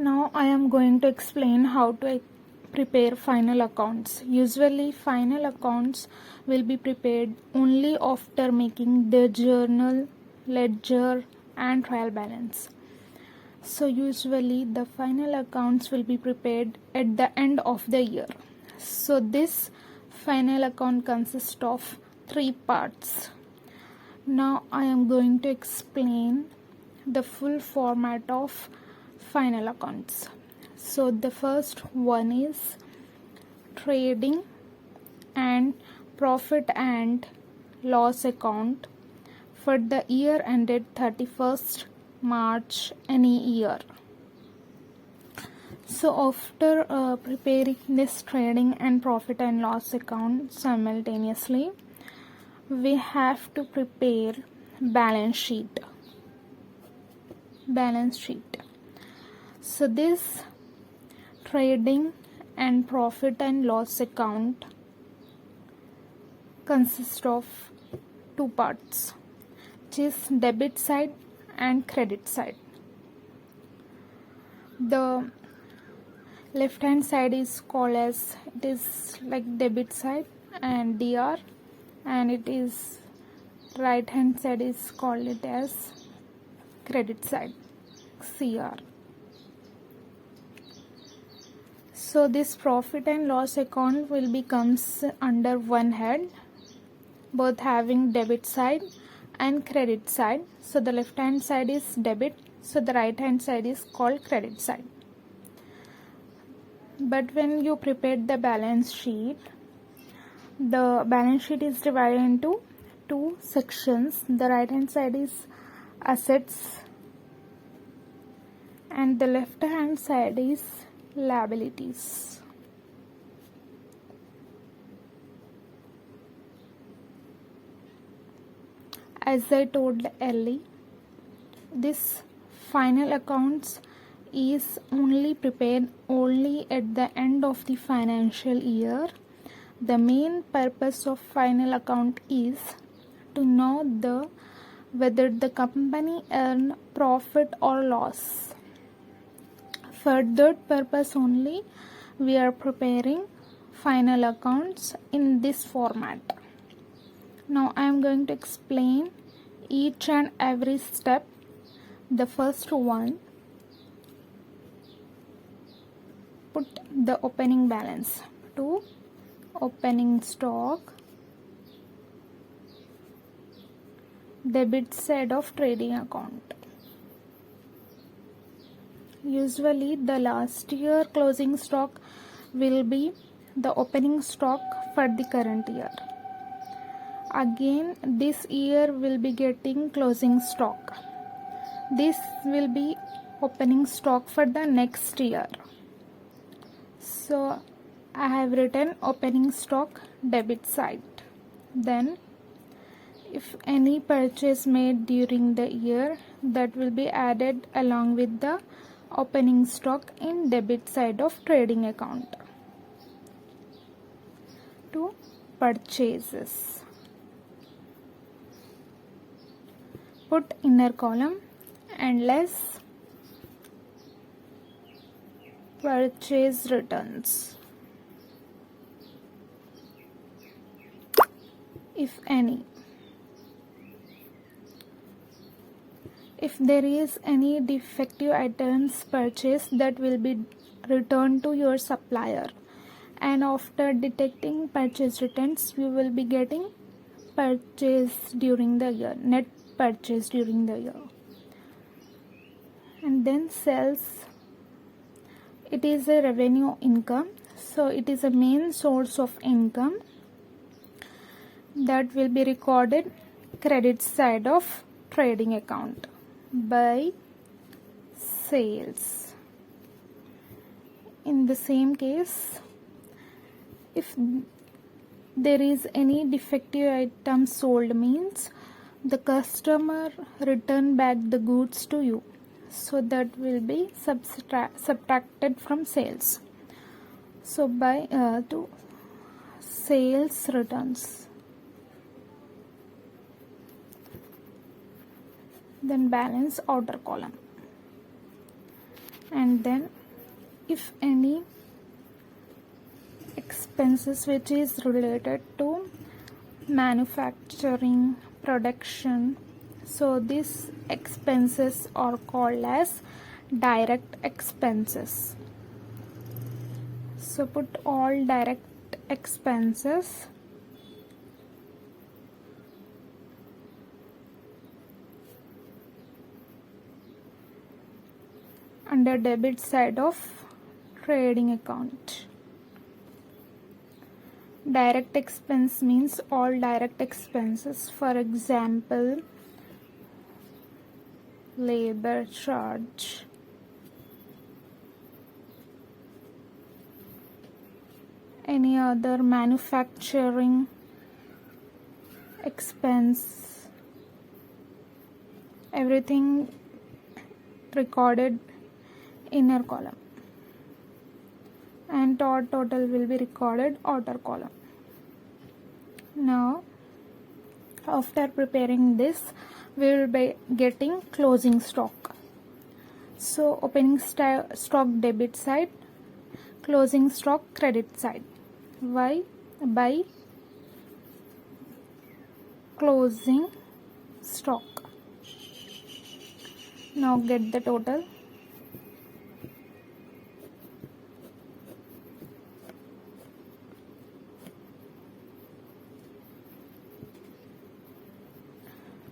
Now I am going to explain how to prepare final accounts. Usually final accounts will be prepared only after making the journal, ledger and trial balance. So usually the final accounts will be prepared at the end of the year. So this final account consists of 3 parts. Now I am going to explain the full format of final accounts. So the first one is trading and profit and loss account for the year ended 31st March any year. So after preparing this trading and profit and loss account simultaneously, we have to prepare balance sheet. So this trading and profit and loss account consists of 2 parts, which is debit side and credit side. The left hand side is called as, it is like debit side and DR, and it is right hand side is called it as credit side, CR. So this profit and loss account will be comes under one head, both having debit side and credit side. So the left hand side is debit, so the right hand side is called credit side. But when you prepare the balance sheet is divided into 2 sections. The right hand side is assets and the left hand side is liabilities. As I told earlier, this final accounts is only prepared only at the end of the financial year. The main purpose of final account is to know whether the company earned profit or loss. For that purpose only we are preparing final accounts in this format. Now I am going to explain each and every step. The first one, put the opening balance to opening stock, debit side of trading account. Usually the last year closing stock will be the opening stock for the current year. Again this year will be getting closing stock. This will be opening stock for the next year. So I have written opening stock debit side. Then if any purchase made during the year, that will be added along with the opening stock in debit side of trading account. To purchases, put inner column and less purchase returns, if any. If there is any defective items purchased, that will be returned to your supplier, and after detecting purchase returns you will be getting purchase during the year, net purchase during the year. And then sales, it is a revenue income, so it is a main source of income that will be recorded credit side of trading account by sales. In the same case, if there is any defective item sold, means the customer return back the goods to you, so that will be subtracted from sales. So by to sales returns. Then balance outer column. and then if any expenses which is related to manufacturing production, so these expenses are called as direct expenses. So put all direct expenses under debit side of trading account. Direct expense means all direct expenses, for example labor charge, any other manufacturing expense, everything recorded inner column, and total will be recorded outer column. Now after preparing this, we will be getting closing stock. So opening stock debit side, closing stock credit side. Why? By closing stock. Now get the total.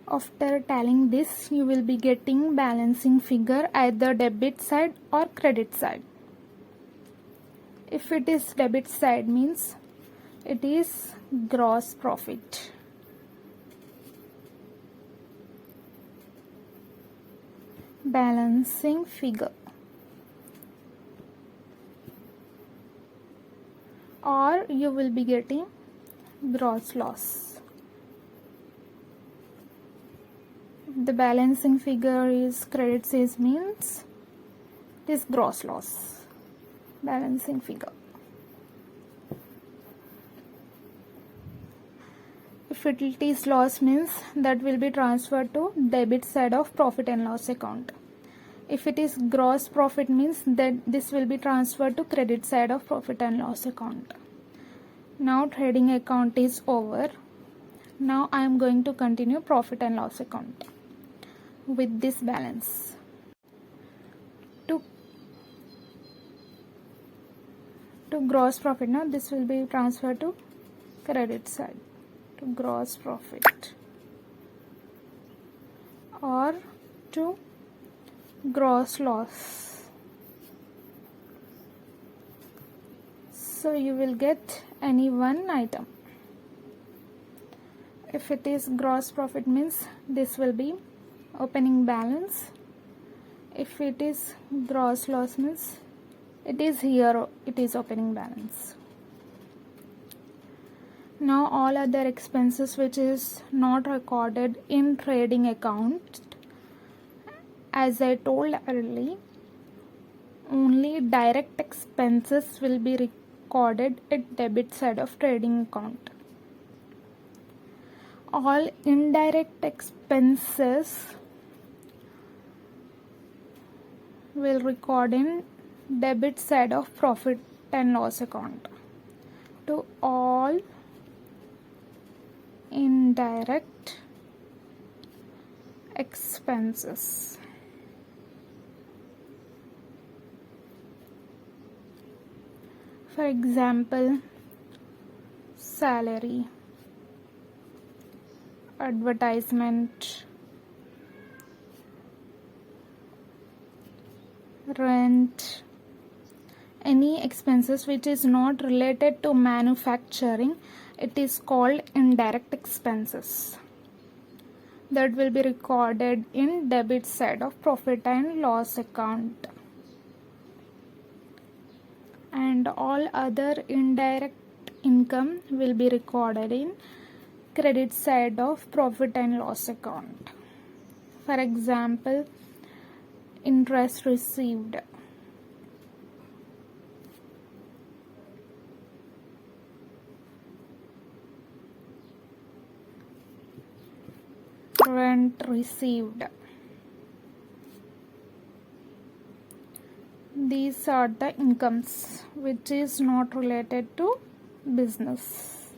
After tallying this, you will be getting balancing figure either debit side or credit side. If it is debit side means it is gross profit. Balancing figure. Or you will be getting gross loss. The balancing figure is credit sales means it is gross loss. Balancing figure. If it is loss means that will be transferred to debit side of profit and loss account. If it is gross profit means that this will be transferred to credit side of profit and loss account. Now trading account is over. Now I am going to continue profit and loss account with this balance. To gross profit, now this will be transferred to credit side, to gross profit, or to gross loss. So you will get any one item. If it is gross profit means this will be opening balance. If it is gross loss means it is here, it is opening balance. Now all other expenses which is not recorded in trading account, as I told earlier, only direct expenses will be recorded at debit side of trading account. All indirect expenses will record in debit side of profit and loss account. To all indirect expenses. For example, salary, advertisement, rent, any expenses which is not related to manufacturing, it is called indirect expenses. That will be recorded in debit side of profit and loss account. And all other indirect income will be recorded in credit side of profit and loss account. For example, interest received, rent received, These are the incomes which is not related to business.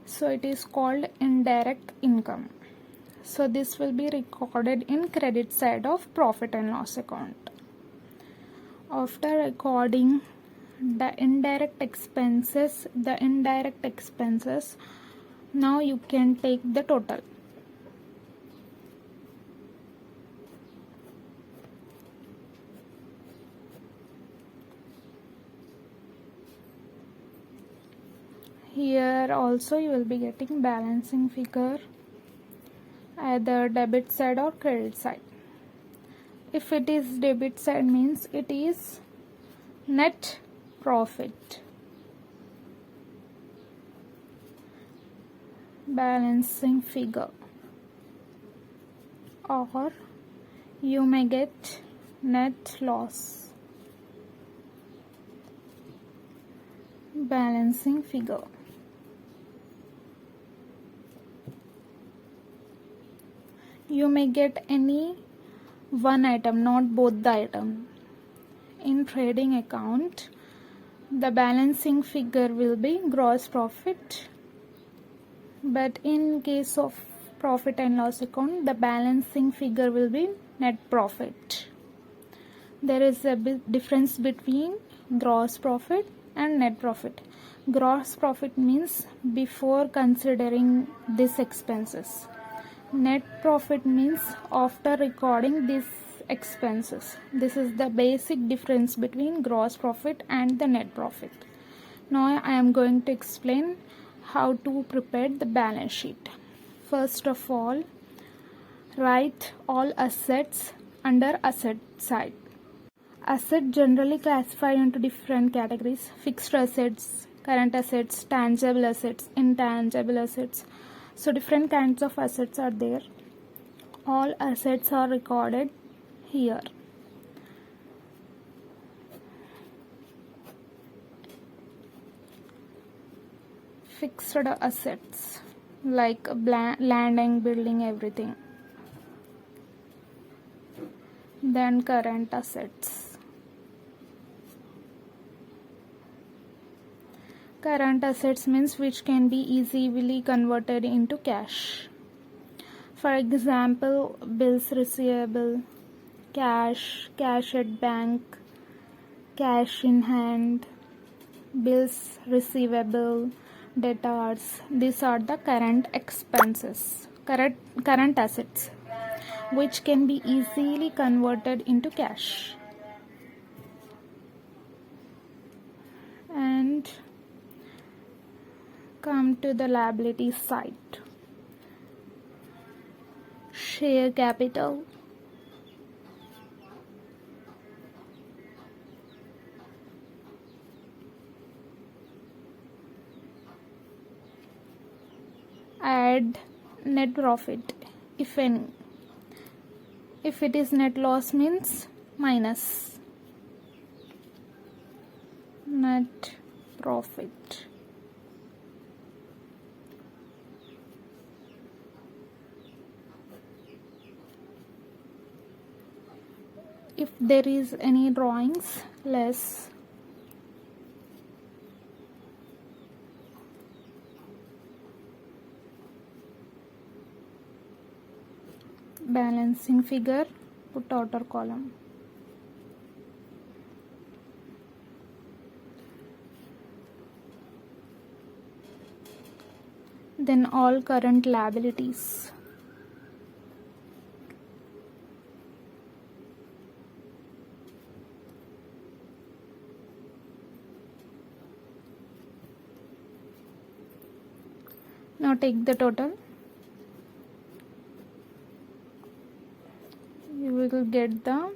So it is called indirect income. So this will be recorded in credit side of profit and loss account. After recording the indirect expenses, now you can take the total. Here also you will be getting balancing figure, either debit side or credit side. If it is debit side means it is net profit. Balancing figure, or you may get net loss. Balancing figure. You may get any one item, not both the item. In trading account, the balancing figure will be gross profit, but in case of profit and loss account, the balancing figure will be net profit. There is a big difference between gross profit and net profit. Gross profit means before considering these expenses. Net profit means after recording these expenses. This is the basic difference between gross profit and the net profit. Now I am going to explain how to prepare the balance sheet. First of all, write all assets under asset side. Assets generally classified into different categories: fixed assets, current assets, tangible assets, intangible assets. So different kinds of assets are there. All assets are recorded here. Fixed assets like land and building, everything. Then current assets. Current assets means which can be easily converted into cash. For example, bills receivable, cash, cash at bank, cash in hand, bills receivable, debtors. These are the current expenses, current assets, which can be easily converted into cash. And come to the liability side. Share capital, add net profit if any. If it is net loss means minus net profit. If there is any drawings, less. Balancing figure, put outer column. Then all current liabilities. Now take the total. You will get the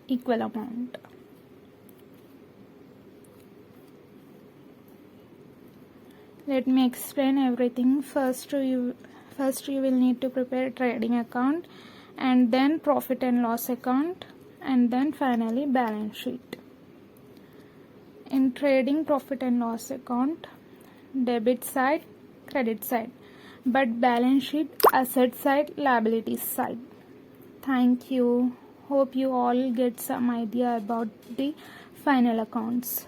equal amount. Let me explain everything. First you will need to prepare a trading account, and then profit and loss account, and then finally balance sheet. In trading profit and loss account, debit side, credit side, but balance sheet, asset side, liabilities side. Thank you. Hope you all get some idea about the final accounts.